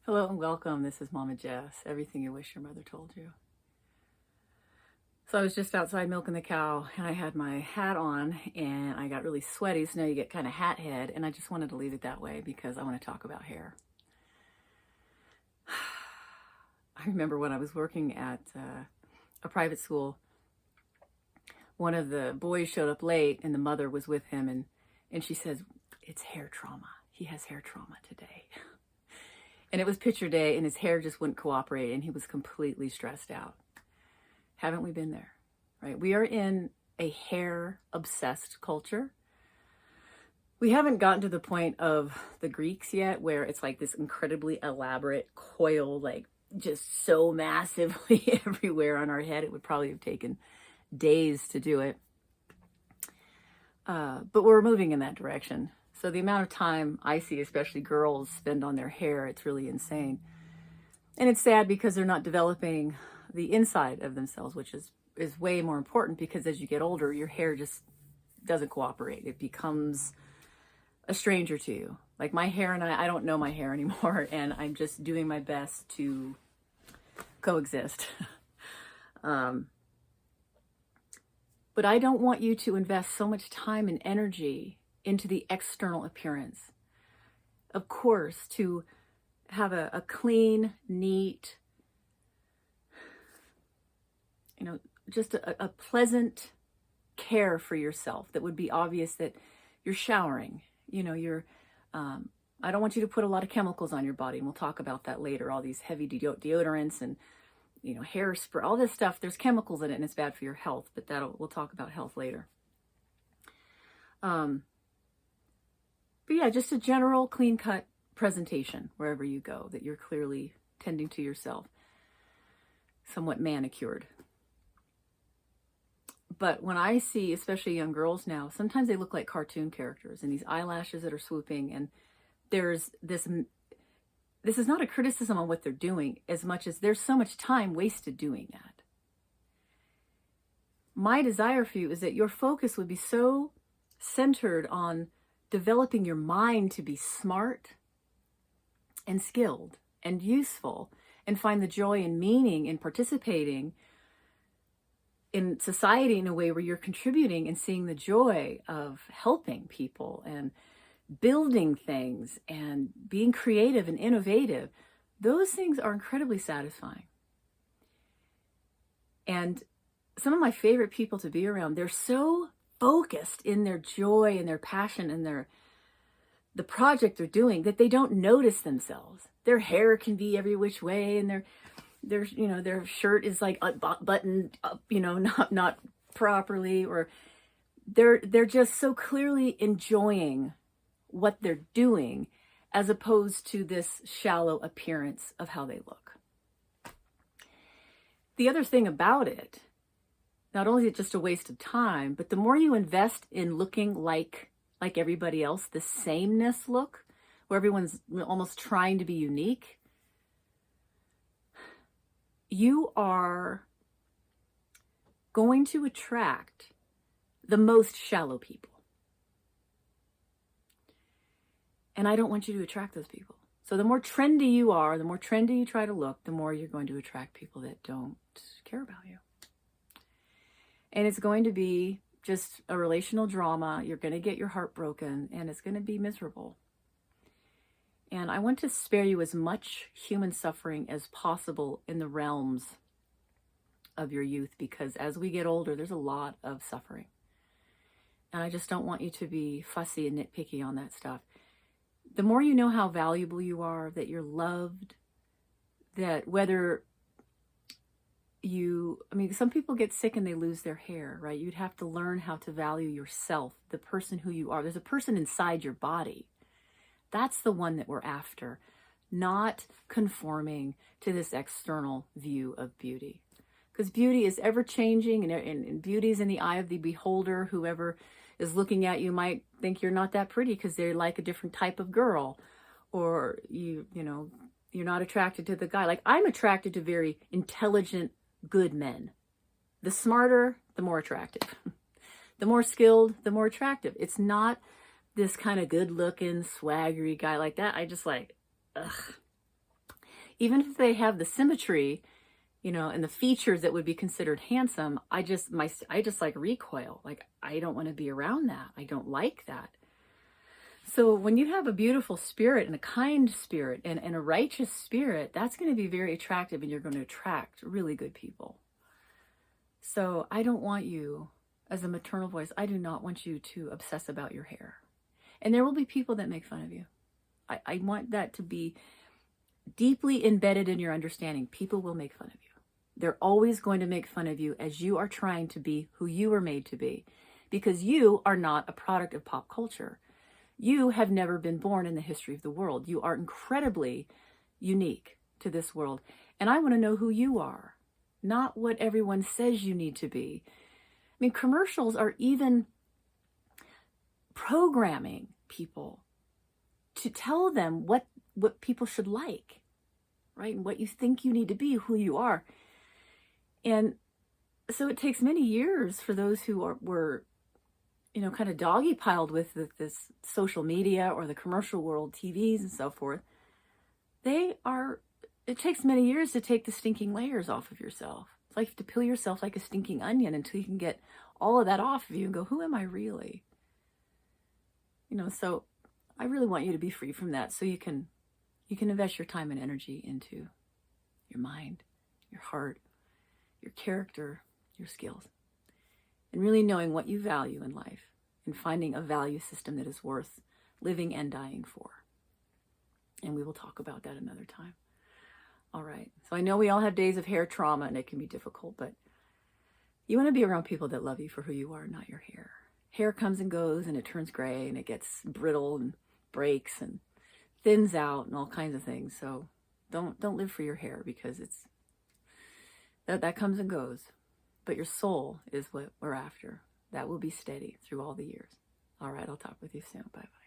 Hello and welcome. This is Mama Jess. Everything you wish your mother told you. So I was just outside milking the cow and I had my hat on and I got really sweaty. So now you get kind of hat head, and I just wanted to leave it that way because I want to talk about hair. I remember when I was working at a private school, one of the boys showed up late and the mother was with him, and she says, "It's hair trauma. He has hair trauma today." And it was picture day and his hair just wouldn't cooperate and he was completely stressed out. Haven't we been there? Right? We are in a hair obsessed culture. We haven't gotten to the point of the Greeks yet where it's like this incredibly elaborate coil, like just so massively everywhere on our head. It would probably have taken days to do it. But we're moving in that direction. So the amount of time I see, especially girls, spend on their hair, it's really insane. And it's sad because they're not developing the inside of themselves, which is way more important, because as you get older, your hair just doesn't cooperate. It becomes a stranger to you. Like my hair and I don't know my hair anymore, and I'm just doing my best to coexist. But I don't want you to invest so much time and energy into the external appearance. Of course, to have a clean, neat, just a pleasant care for yourself that would be obvious that you're showering. I don't want you to put a lot of chemicals on your body, and we'll talk about that later. All these heavy deodorants and hairspray, all this stuff, there's chemicals in it and it's bad for your health, but we'll talk about health later. But yeah, just a general clean-cut presentation wherever you go, that you're clearly tending to yourself, somewhat manicured. But when I see, especially young girls now, sometimes they look like cartoon characters and these eyelashes that are swooping, and there's this is not a criticism on what they're doing as much as there's so much time wasted doing that. My desire for you is that your focus would be so centered on developing your mind to be smart and skilled and useful, and find the joy and meaning in participating in society in a way where you're contributing and seeing the joy of helping people and building things and being creative and innovative. Those things are incredibly satisfying. And some of my favorite people to be around, they're so focused in their joy and their passion and the project they're doing that they don't notice themselves. Their hair can be every which way, and their shirt is like buttoned up, not properly, or they're just so clearly enjoying what they're doing, as opposed to this shallow appearance of how they look. The other thing about it, not only is it just a waste of time, but the more you invest in looking like everybody else, the sameness look, where everyone's almost trying to be unique, you are going to attract the most shallow people. And I don't want you to attract those people. So the more trendy you are, the more trendy you try to look, the more you're going to attract people that don't care about you. And it's going to be just a relational drama. You're going to get your heart broken, and it's going to be miserable. And I want to spare you as much human suffering as possible in the realms of your youth, because as we get older, there's a lot of suffering. And I just don't want you to be fussy and nitpicky on that stuff. The more you know how valuable you are, that you're loved, that whether some people get sick and they lose their hair, right? You'd have to learn how to value yourself, the person who you are. There's a person inside your body. That's the one that we're after, not conforming to this external view of beauty. Because beauty is ever changing, and beauty is in the eye of the beholder. Whoever is looking at you might think you're not that pretty because they're like a different type of girl, or you're not attracted to the guy. Like, I'm attracted to very intelligent, good men. The smarter, the more attractive. The more skilled, the more attractive. It's not this kind of good looking, swaggery guy like that. I just like, ugh. Even if they have the symmetry, you know, and the features that would be considered handsome, I just like recoil. Like, I don't want to be around that. I don't like that. So when you have a beautiful spirit and a kind spirit and a righteous spirit, that's going to be very attractive, and you're going to attract really good people. So I don't want you, as a maternal voice, I do not want you to obsess about your hair. And there will be people that make fun of you. I want that to be deeply embedded in your understanding. People will make fun of you. They're always going to make fun of you as you are trying to be who you were made to be, because you are not a product of pop culture. You have never been born in the history of the world. You are incredibly unique to this world. And I want to know who you are, not what everyone says you need to be. I mean, commercials are even programming people to tell them what people should like, right? And what you think you need to be, who you are. And so it takes many years for those who were, you know, kind of doggy piled with this social media or the commercial world, TVs and so forth. It takes many years to take the stinking layers off of yourself. It's like to peel yourself like a stinking onion until you can get all of that off of you and go, who am I really? You know, so I really want you to be free from that, so you can invest your time and energy into your mind, your heart, your character, your skills, and really knowing what you value in life and finding a value system that is worth living and dying for. And we will talk about that another time. All right. So I know we all have days of hair trauma and it can be difficult, but you want to be around people that love you for who you are, not your hair. Hair comes and goes and it turns gray and it gets brittle and breaks and thins out and all kinds of things. So don't live for your hair, because that comes and goes. But your soul is what we're after. That will be steady through all the years. All right, I'll talk with you soon. Bye-bye.